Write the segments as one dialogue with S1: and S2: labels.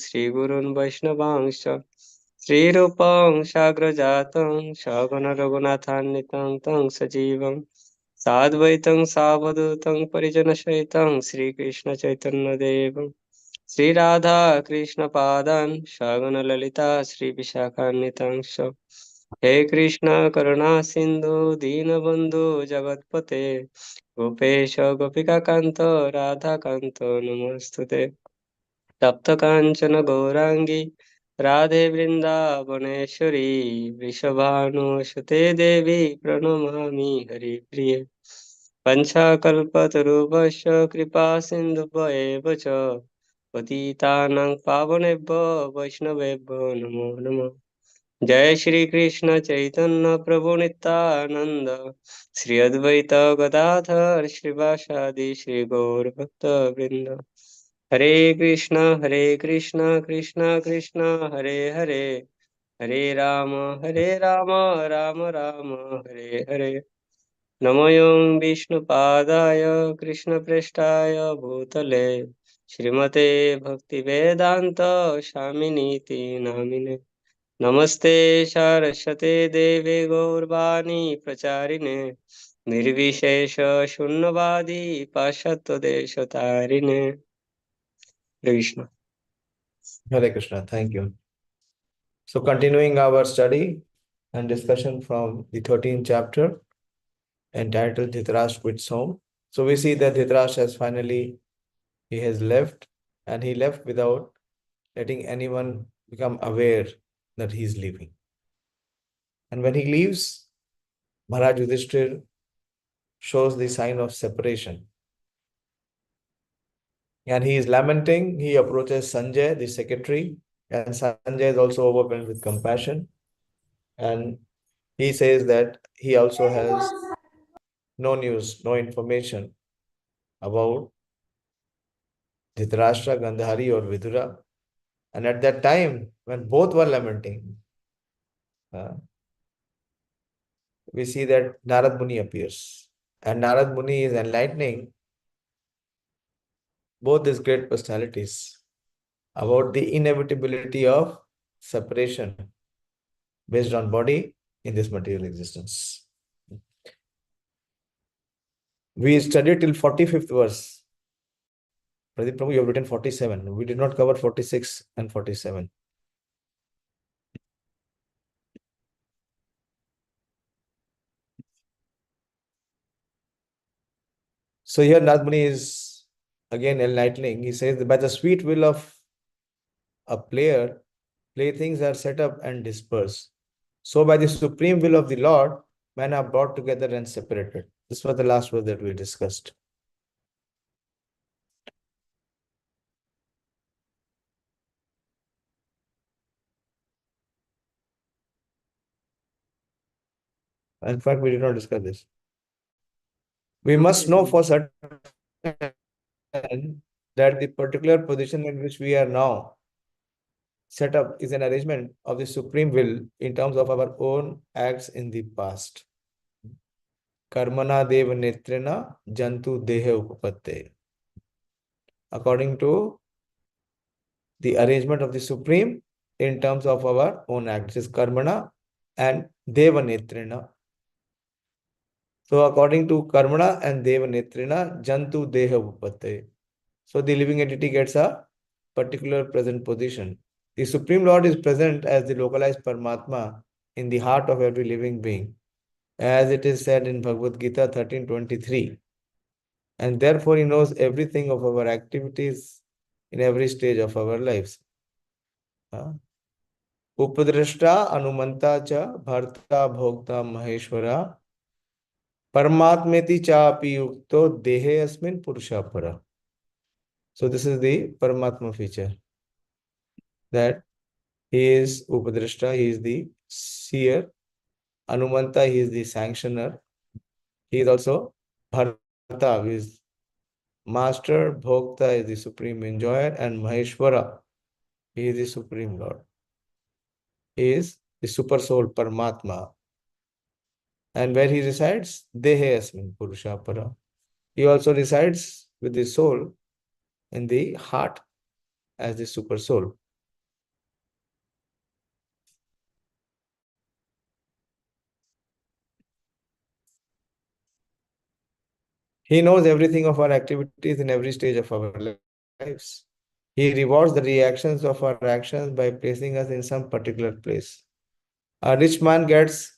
S1: श्रीगुरून् वैष्णवांश्च श्रीरूपं साग्रजातं सगणरघुनाथान्वितं तं सजीवं साद्वैतं सावधूतं परिजनसहितं श्रीकृष्णचैतन्यदेवं श्रीराधा कृष्णपादान् सगणललिता श्रीविशाखान्वितांश्च हे कृष्ण करुणा सिन्धु दीनबन्धु जगत्पते गोपेश गोपिकान्त राधाकान्त नमोऽस्तुते तप्तकाञ्चन गौराङ्गी राधे वृन्दावनेश्वरी वृषभानुसुते देवी प्रणमामि हरिप्रिये पञ्चाकल्पतरुभ्यश्च कृपा सिन्धुभ्येव च पतितानां पावनेभ्यो वैष्णवेभ्यो नमो नमः जय श्री कृष्ण चैतन्य प्रभु नित्यानंद श्री अद्वैत गदाधर श्रीवासादि श्री गौर भक्त वृंद हरे कृष्ण कृष्ण कृष्ण हरे हरे हरे राम राम राम हरे हरे नमों विष्णुपादाय कृष्णप्रेष्ठाय भूतले श्रीमते भक्तिवेदांत स्वामिनीति नामिने नमस्ते सारस्वते देवे गौरवाणी प्रचारिणे निर्विशेष शून्यवादी पाश्चात्यदेशतारिणे Krishna
S2: Hare Krishna, thank you. So continuing our study and discussion from the 13th chapter entitled Dhritarashtra quits home. So we see that Dhritarashtra he has left, and he left without letting anyone become aware that he is leaving. And when he leaves, Maharaj Yudhishthir shows the sign of separation. And he is lamenting. He approaches Sanjay, the secretary, and Sanjay is also overwhelmed with compassion. And he says that he also has no news, no information about Dhritarashtra, Gandhari, or Vidura. And at that time, when both were lamenting, we see that Narad Muni appears. And Narad Muni is enlightening both these great personalities about the inevitability of separation based on body in this material existence. We studied till 45th verse. Pradeep Prabhu, you have written 47. We did not cover 46 and 47. So here Narad Muni is again enlightening. He says that by the sweet will of a player, playthings are set up and dispersed. So by the supreme will of the Lord, men are brought together and separated. This was the last word that we discussed. In fact, we did not discuss this. We must know for certain that the particular position in which we are now set up is an arrangement of the supreme will in terms of our own acts in the past. Karmana deva netrena jantu dehe upapatte. According to the arrangement of the supreme in terms of our own acts is karmana and deva netrena. So according to karmana and deva netrena jantu deha upapatte. So the living entity gets a particular present position. The Supreme Lord is present as the localized Paramatma in the heart of every living being, as it is said in Bhagavad Gita 13:23. And therefore he knows everything of our activities in every stage of our lives. Upadrashta Anumanta cha Bharta Bhokta Maheshwara Paramatmeti cha api yukto dehe asmin purusha para. So this is the Paramatma feature, that he is Upadrashta, he is the seer. Anumanta, he is the sanctioner. He is also Bharta, who is master. Bhokta is the supreme enjoyer. And Maheshwara, he is the supreme Lord. He is the super soul, Paramatma. And where he resides, Dehe Asmin Purusha Para. He also resides with the soul in the heart as the super soul. He knows everything of our activities in every stage of our lives. He rewards the reactions of our actions by placing us in some particular place. A rich man gets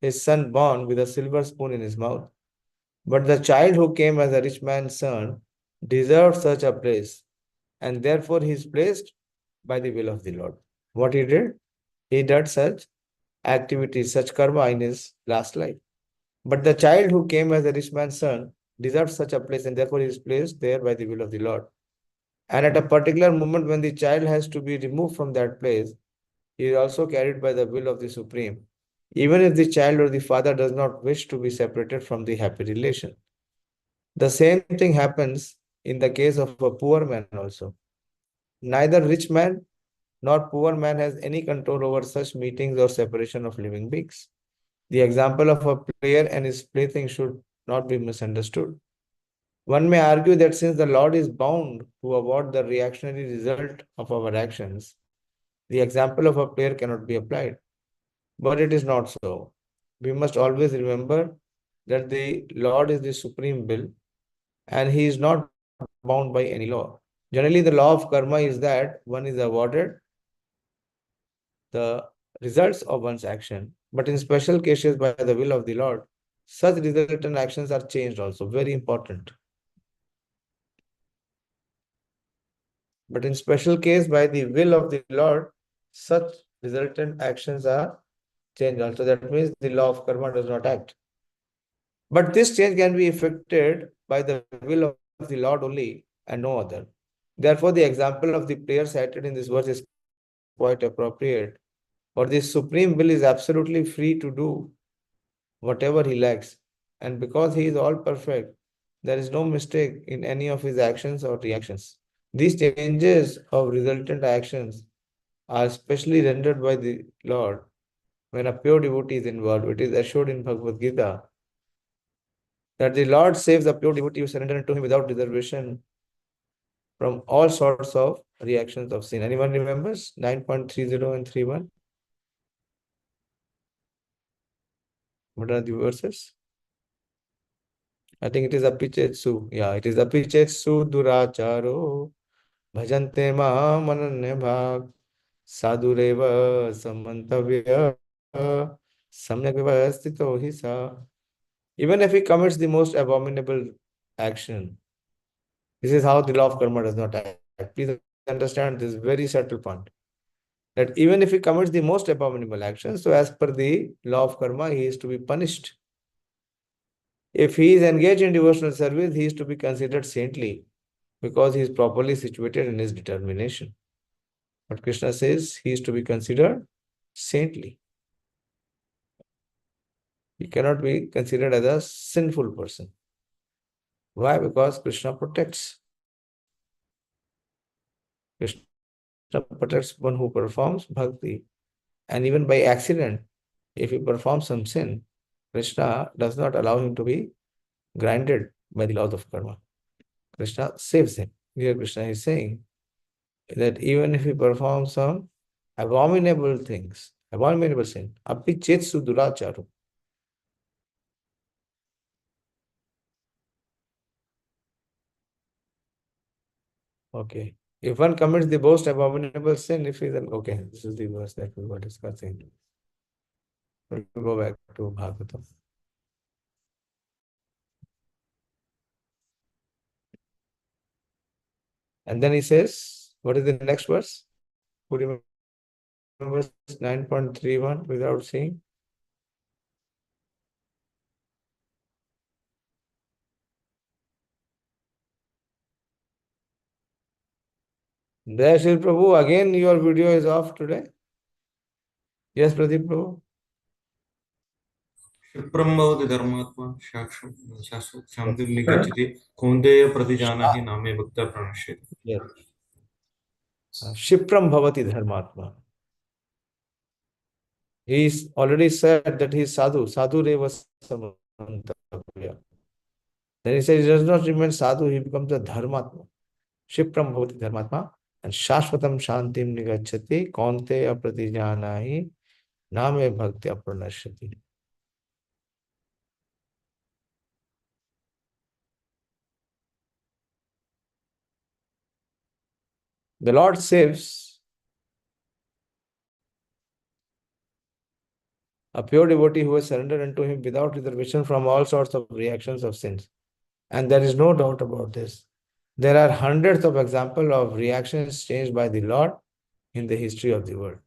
S2: his son born with a silver spoon in his mouth. But the child who came as a rich man's son deserved such a place, and therefore he is placed by the will of the Lord. What he did? He did such activities, such karma in his last life. But the child who came as a rich man's son deserved such a place, and therefore he is placed there by the will of the Lord. And at a particular moment when the child has to be removed from that place, he is also carried by the will of the Supreme, even if the child or the father does not wish to be separated from the happy relation. The same thing happens in the case of a poor man also. Neither rich man nor poor man has any control over such meetings or separation of living beings. The example of a player and his plaything should not be misunderstood. One may argue that since the Lord is bound to award the reactionary result of our actions, the example of a player cannot be applied. But it is not so. We must always remember that the Lord is the supreme will and he is not bound by any law. Generally, the law of karma is that one is awarded the results of one's action, but in special cases by the will of the Lord, such resultant actions are changed also. Very important. But in special case, by the will of the Lord, such resultant actions are changed also. That means the law of karma does not act. But this change can be effected by the will of the Lord only and no other. Therefore, the example of the player cited in this verse is quite appropriate. For the supreme will is absolutely free to do whatever he likes. And because he is all perfect, there is no mistake in any of his actions or reactions. These changes of resultant actions are specially rendered by the Lord when a pure devotee is involved. It is assured in Bhagavad Gita that the Lord saves a pure devotee who surrender to him without reservation from all sorts of reactions of sin. Anyone remembers 9.30 and 31? What are the verses? I think it is Apichetsu. Yeah, it is Apichetsu Duracharo Bhajante Mam Ananya Bhag Sadhureva Samantavya Samyak Vyavastito Hisa. Even if he commits the most abominable action, this is how the law of karma does not act. Please understand this very subtle point. That even if he commits the most abominable action, so as per the law of karma, he is to be punished. If he is engaged in devotional service, he is to be considered saintly because he is properly situated in his determination. But Krishna says he is to be considered saintly. He cannot be considered as a sinful person. Why? Because Krishna protects. Krishna protects one who performs bhakti. And even by accident, if he performs some sin, Krishna does not allow him to be granted by the laws of karma. Krishna saves him. Here Krishna is saying that even if he performs some abominable things, abominable sin, api chetsu duracharu. Okay. If one commits the most abominable sin, if he then okay, this is the verse that we were discussing. We'll go back to Bhagavatam. And then he says, what is the next verse? Who remembers 9.31 without seeing? There, Shri Prabhu, again your video is off today. Yes, Pradeep Prabhu.
S3: क्षिप्रं भवति धर्मात्मा शाश्वत शान्तिं निगच्छति कौन्तेय प्रतिजानाहि नामे भक्त्या प्रणश्यति.
S2: Yes. Shipram Bhavati Dharmatma. He's already said that he is sadhu. Sadhu Reva Samantavya. Then he says he does not remain sadhu, he becomes a dharmatma. Shipram Bhavati Dharmatma. And Shashvatam Shantim Nigachati Kaunte Apratijanahi Name Bhakti Apranashyati. The Lord saves a pure devotee who has surrendered unto him without reservation from all sorts of reactions of sins. And there is no doubt about this. There are hundreds of examples of reactions changed by the Lord in the history of the world.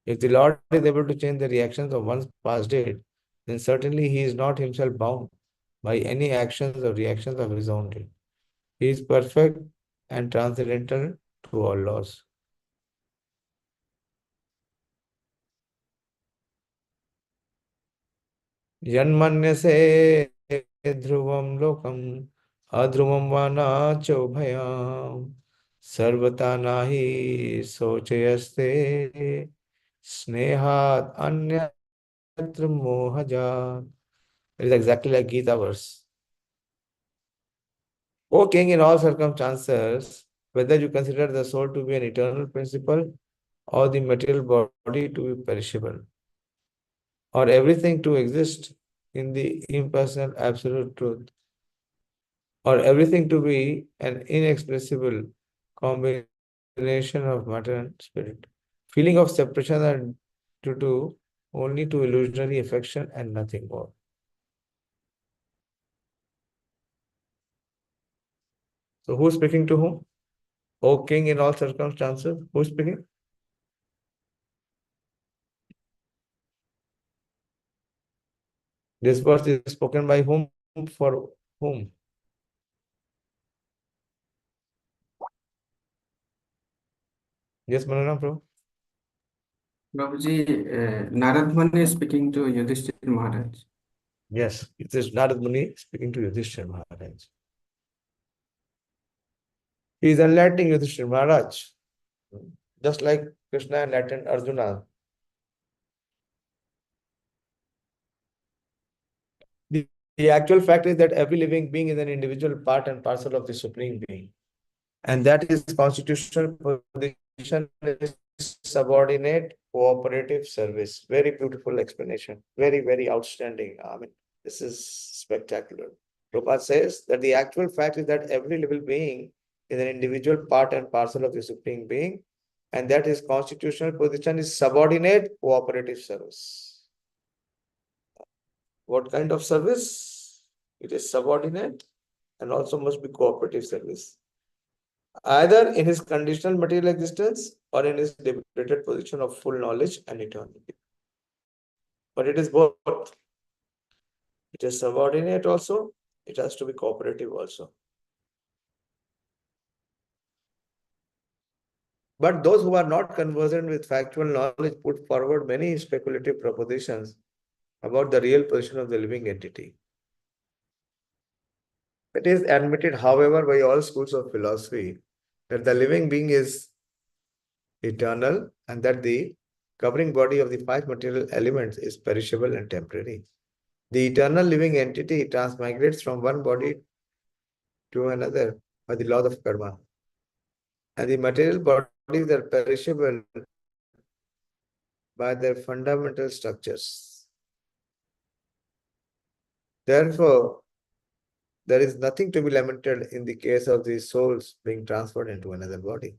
S2: If the Lord is able to change the reactions of one's past deed, then certainly he is not himself bound by any actions or reactions of his own deed. He is perfect and transcendental to all laws. Yanmanyase dhruvam lokam adhruvam vana chobhayam sarvata nahi sochayaste snehat anyatra mohaja. It is exactly like Gita verse. O king, in all circumstances, whether you consider the soul to be an eternal principle or the material body to be perishable, or everything to exist in the impersonal absolute truth, or everything to be an inexpressible combination of matter and spirit. Feeling of separation are due to only to illusionary affection and nothing more. So who is speaking to whom? O king, in all circumstances, who is speaking? This verse is spoken by whom, for whom? Yes, Manana, bro.
S4: Prabhuji, Narad Muni is speaking to Yudhishthira Maharaj.
S2: Yes, it is Narad Muni speaking to Yudhishthira Maharaj. He is enlightening Yudhishthira Maharaj, just like Krishna enlightened Arjuna. The actual fact is that every living being is an individual part and parcel of the Supreme Being. And that is constitutional position is subordinate cooperative service. Very beautiful explanation. Very, very outstanding. I mean, this is spectacular. Prabhupada says that the actual fact is that every living being is an individual part and parcel of the Supreme Being, and that his constitutional position is subordinate cooperative service. What kind of service? It is subordinate and also must be cooperative service. Either in his conditional material existence or in his liberated position of full knowledge and eternity. But it is both. It is subordinate also. It has to be cooperative also. But those who are not conversant with factual knowledge put forward many speculative propositions about the real position of the living entity. It is admitted, however, by all schools of philosophy that the living being is eternal and that the covering body of the five material elements is perishable and temporary. The eternal living entity transmigrates from one body to another by the laws of karma. And the material bodies are perishable by their fundamental structures. Therefore, there is nothing to be lamented in the case of the souls being transferred into another body.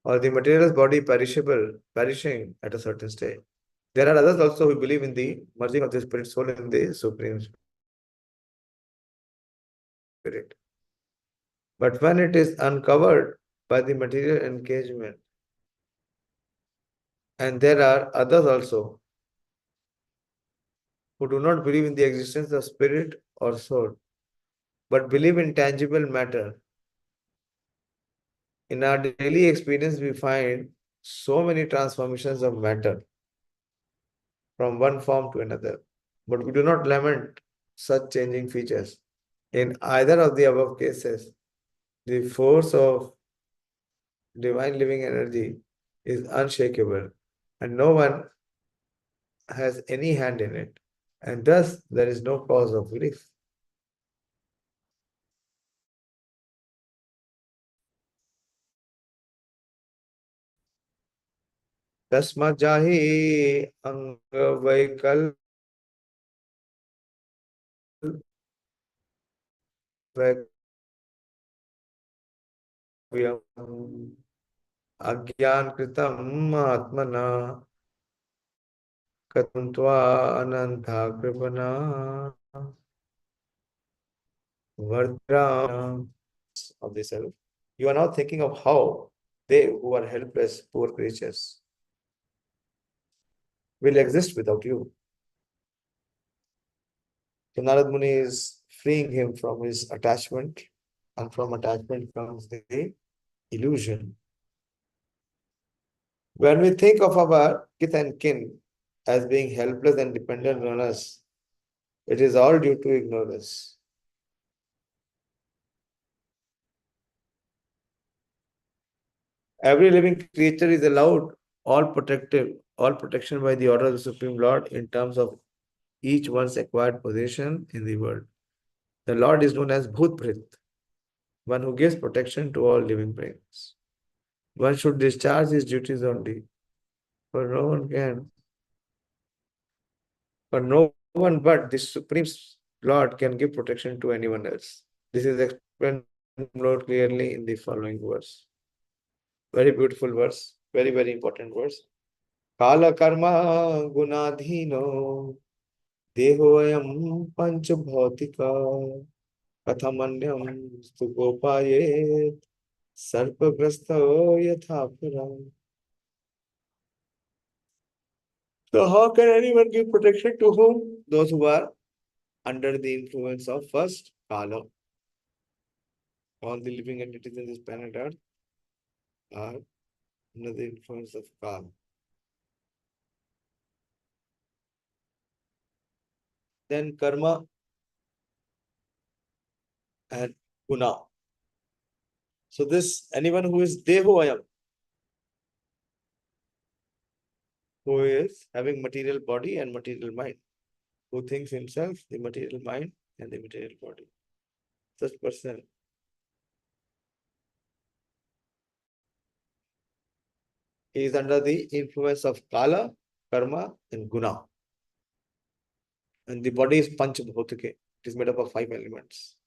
S2: Or the material body perishing at a certain stage. There are others also who believe in the merging of the spirit soul in the Supreme Spirit. But when it is uncovered by the material engagement, and there are others also who do not believe in the existence of spirit or soul, but believe in tangible matter. In our daily experience, we find so many transformations of matter from one form to another, but we do not lament such changing features. In either of the above cases, the force of divine living energy is unshakable, and no one has any hand in it, and thus there is no cause of grief. तस्मात् जाहि अंग वैकल अज्ञानकृतम् आत्मना कथं त्वा अनन्ता कृपणा vardhana of the self. You are now thinking of how they who are helpless, poor creatures, will exist without you. So Narad Muni is freeing him from his attachment, and from attachment comes the illusion. When we think of our kith and kin as being helpless and dependent on us, it is all due to ignorance. Every living creature is allowed all protection by the order of the Supreme Lord in terms of each one's acquired position in the world. The Lord is known as Bhutprit, one who gives protection to all living beings. One should discharge his duties only, for no one but the Supreme Lord can give protection to anyone else. This is explained more clearly in the following verse. Very beautiful verse, very, very important verse. Kala karma gunadhino dehoyam pancha bhautika kathamanyam stu gopayet sarpagrastha yathaparam. So how can anyone give protection to whom? Those who are under the influence of first Kala. All the living entities in this planet Earth are under the influence of Kala. Then karma and guna. So this anyone who is dehoyam, who is having material body and material mind, who thinks himself the material mind and the material body. Such person is under the influence of Kala, Karma, and Guna. And the body is Panch Bhautike. It is made up of 5 elements.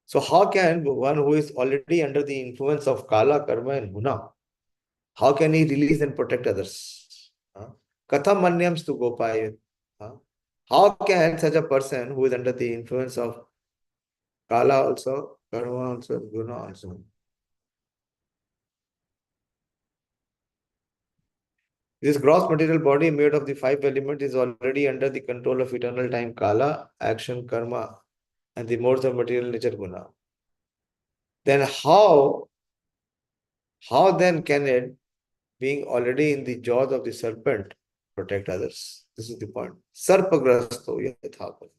S2: So how can one who is already under the influence of Kala, Karma, and Guna, how can he release and protect others? Katham manyams tu gopayat. How can such a person who is under the influence of Kala also, Karma also, Guna also? This gross material body made of the 5 elements is already under the control of eternal time Kala, action, Karma, and the modes of material nature Guna. Then how then can it, being already in the jaws of the serpent, protect others? This is the point. Sarpagrasto yathapam.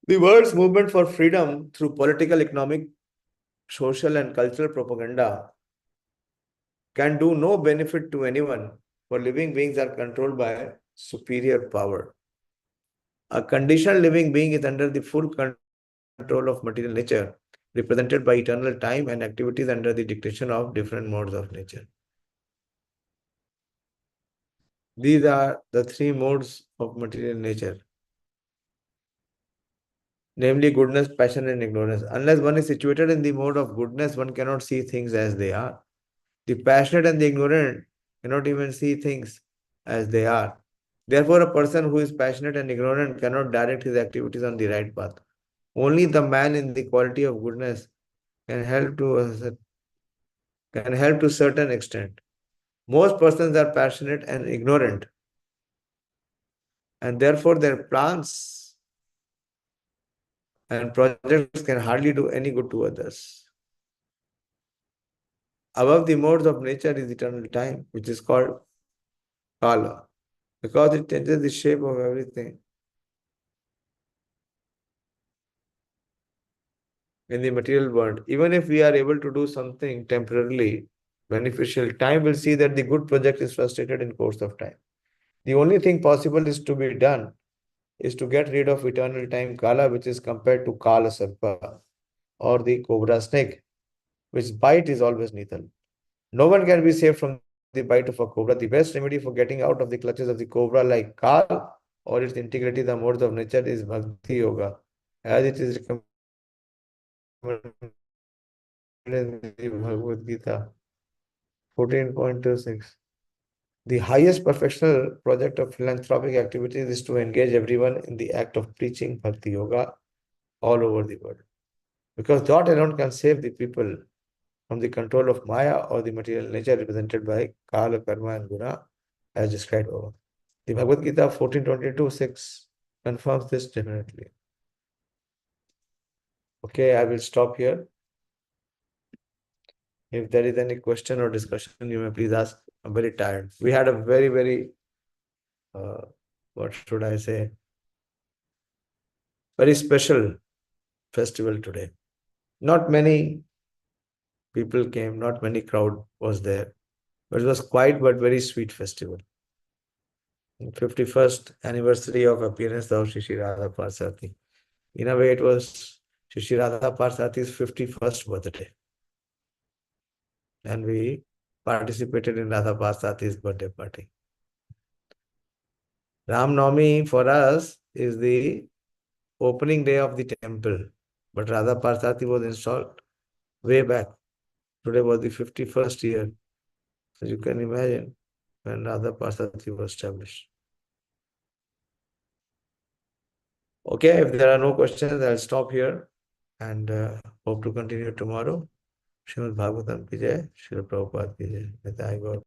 S2: The world's movement for freedom through political, economic, social, and cultural propaganda can do no benefit to anyone, for living beings are controlled by superior power. A conditioned living being is under the full control of material nature, represented by eternal time and activities under the dictation of different modes of nature. These are the 3 modes of material nature, namely goodness, passion, and ignorance. Unless one is situated in the mode of goodness, one cannot see things as they are. The passionate and the ignorant cannot even see things as they are. Therefore, a person who is passionate and ignorant cannot direct his activities on the right path. Only the man in the quality of goodness can help to a certain extent. Most persons are passionate and ignorant, and therefore their plans and projects can hardly do any good to others. Above the modes of nature is eternal time, which is called Kala, because it changes the shape of everything in the material world. Even if we are able to do something temporarily beneficial, time will see that the good project is frustrated in course of time. The only thing possible is to be done is to get rid of eternal time Kala, which is compared to Kala Sarpa, or the cobra snake, which bite is always lethal. No one can be saved from the bite of a cobra. The best remedy for getting out of the clutches of the cobra like Kal or its integrity, the modes of nature, is Bhakti Yoga, as it is recommended in the Bhagavad Gita 14.26. The highest professional project of philanthropic activities is to engage everyone in the act of preaching Bhakti Yoga all over the world. Because that alone can save the people from the control of Maya or the material nature represented by Kala, Karma, and Guna, as described above. The Bhagavad Gita 14.22.6 confirms this definitely. Okay, I will stop here. If there is any question or discussion, you may please ask. I'm very tired. We had a very, what should I say, very special festival today. Not many people came, not many crowd was there, but it was quite but very sweet festival. 51st anniversary of appearance of Shri Radha Parsati. In a way, it was Shri Radha Parsati's 51st birthday. And we participated in Radha Parsati's birthday party. Ram Navami for us is the opening day of the temple, but Radha Parsati was installed way back. Today was the 51st year. So you can imagine when Radha Parsati was established. Okay, if there are no questions, I'll stop here and hope to continue tomorrow. Srimad Bhagavatam ki jai, Srila Prabhupada ki jai. May thy God